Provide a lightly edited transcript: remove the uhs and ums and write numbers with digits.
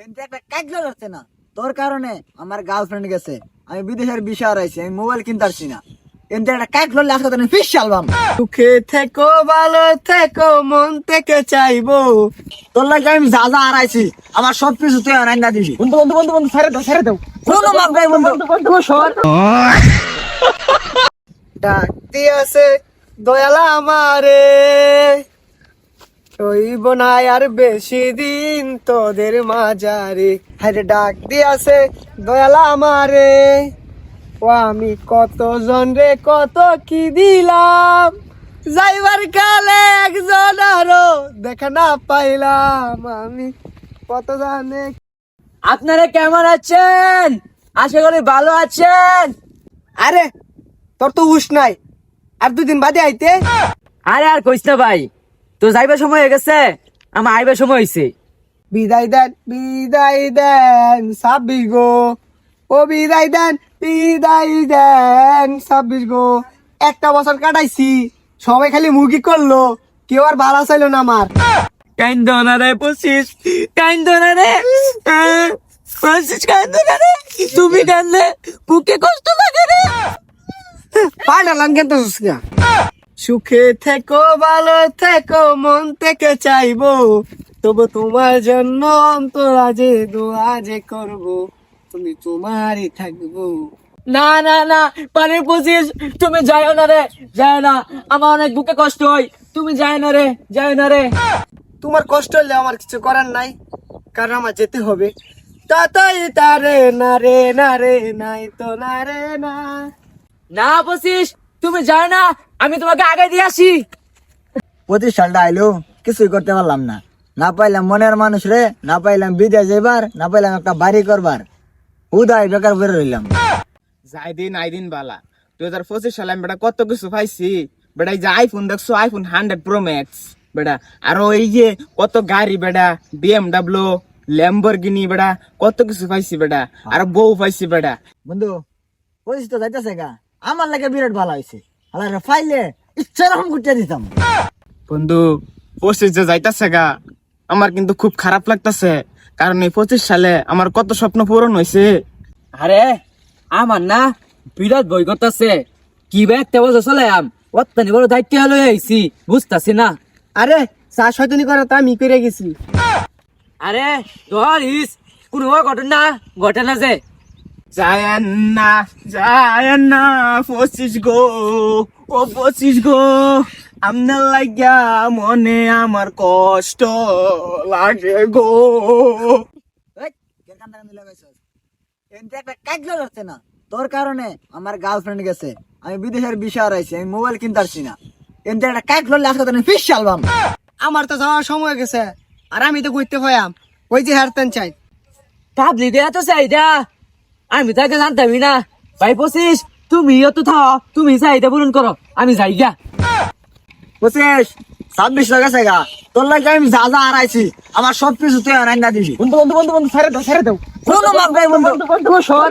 কিন্তু একটা কাজও হচ্ছে না তোর কারণে। আমার গার্লফ্রেন্ড গেছে, আমি বিদেশের বিষয় হারাইছি, আমি মোবাইল কিনতে পারছি না। কিন্তু একটা কাজ করলে আজকে তো ফিশ অ্যালবাম। সুখে থেকো ভালো থেকো মন থেকে চাইবো। তোর লাগে আমি যা যা হারাইছি আমার সব কিছু তুই আনাই দিবি। বন্ধু বন্ধু বন্ধু বন্ধু ছেড়ে দাও ছেড়ে দাও। কোনো মাপ নাই বন্ধু। বন্ধু সর। ডাকতে আছে দয়াল আমারে, রইব না আর বেশি দিন তোদের মাঝারে। হ্যাঁ ডাক দিয়াছে দয়াল আমারে, ও আমি কত জন রে কত কি দিলাম, যাইবার কালে একজন আরো দেখা না পাইলাম আমি কত জানে। আপনারা কেমন আছেন? আশা করি ভালো আছেন। আরে তোর তো হুশ নাই, আর 2 দিন বাদে আইতে। আরে আর কইস না ভাই, তো যাইবার সময় হয়ে গেছে, আমার আইবার সময় হয়েছে। বিদায় দেন 26 গো, ও বিদায় দেন 26 গো। একটা বছর কাটাইছি, সবাই খালি মুখি করলো, কেউ আর ভালো চাইলো না আমার। কাইন্দো না রে 25, কাইন্দো না রে 25, কাইন্দো না রে। তুমি কান্দলে বুকে কষ্ট লাগে রে। পাঠালাম কিন্তু সুখে থেকো ভালো থেকো মন থেকে চাইবো, তবু তোমার জন্য অন্তরাজে দোয়া যে করবো, তুমি তোমারই থাকবো। না না না, 25, তুমি যাইও না রে, যাইও না, আমার অনেক বুকে কষ্ট হয়। তুমি যাই না রে, যাইও না রে। তোমার কষ্ট হলে আমার কিছু করার নাই, কারণ আমার যেতে হবে। তাতাই তারে না রে না রে নাই তো না রে না। না 25, তুমি যাও না, আমি তোমাকে আগে দিয়ে আসি। 25 সালটা আইলো, কিছুই করতে পারলাম না। না পাইলাম মনের মানুষ রে, না পাইলাম বিদেশ যাইবার, না পাইলাম একটা বাড়ি করবার। উদয় বেকার বের রইলাম। যাই দিন আই দিন বালা 2025 সালে আমি বেটা কত কিছু পাইছি বেটা। এই যে আইফোন দেখছো, আইফোন 100 প্রো ম্যাক্স বেটা। আর এই যে কত গাড়ি বেটা, BMW, ল্যাম্বরগিনি বেটা, কত কিছু পাইছি বেটা। আর বউ পাইছি বেটা। বন্ধু 25 তো যাইতেছে গা, আমার লাগে বিরাট ভালো হয়েছে। আলারে ফাইলে ইচ্ছা রকম করতে দিতাম। বন্ধু 25 যে যাইতাছে গা, আমার কিন্তু খুব খারাপ লাগতাছে, কারণ এই 25 সালে আমার কত স্বপ্ন পূরণ হয়েছে। আরে আমার না বিরাট বই করতেছে, কি একটা বছর চলে অত্যানি বড় দায়িত্ব হলো আইছি, বুঝতাছি না। আরে চা শয়তানি করা তো আমি করে গেছি। আরে ধরিস কোনো ঘটনা ঘটনা যে যায় না 25 গো, ও 25 গো, আপনার লাগিয়া মনে আমার কষ্ট লাগে গো। না তোর কারণে আমার গার্লফ্রেন্ড গেছে, আমি বিদেশের বিষয় হারাইছি, আমি মোবাইল কিনতে পারছি না। কিন্তু একটা কাজ করলে আজকে তো ফিশ অ্যালবাম। আমার তো যাওয়ার সময় গেছে, আর আমি তো ঘুরতে পাইয়াম ওই যে হারতেন চাই। ভাবলি দেয়া তো চাইদা, আমি তাকে জানতামই না। ভাই 25, তুমিও তো থাও, তুমি চাইদা পূরণ করো, আমি যাই গা। 25, 26 গেছে গা, তোর লাগে আমি যা যা হারাইছি আমার সব কিছু তুই আনাই না দিবি। বন্ধু বন্ধু বন্ধু বন্ধু ছেড়ে দাও ছেড়ে দাও। কোনো মাপ নাই বন্ধু। বন্ধু সর।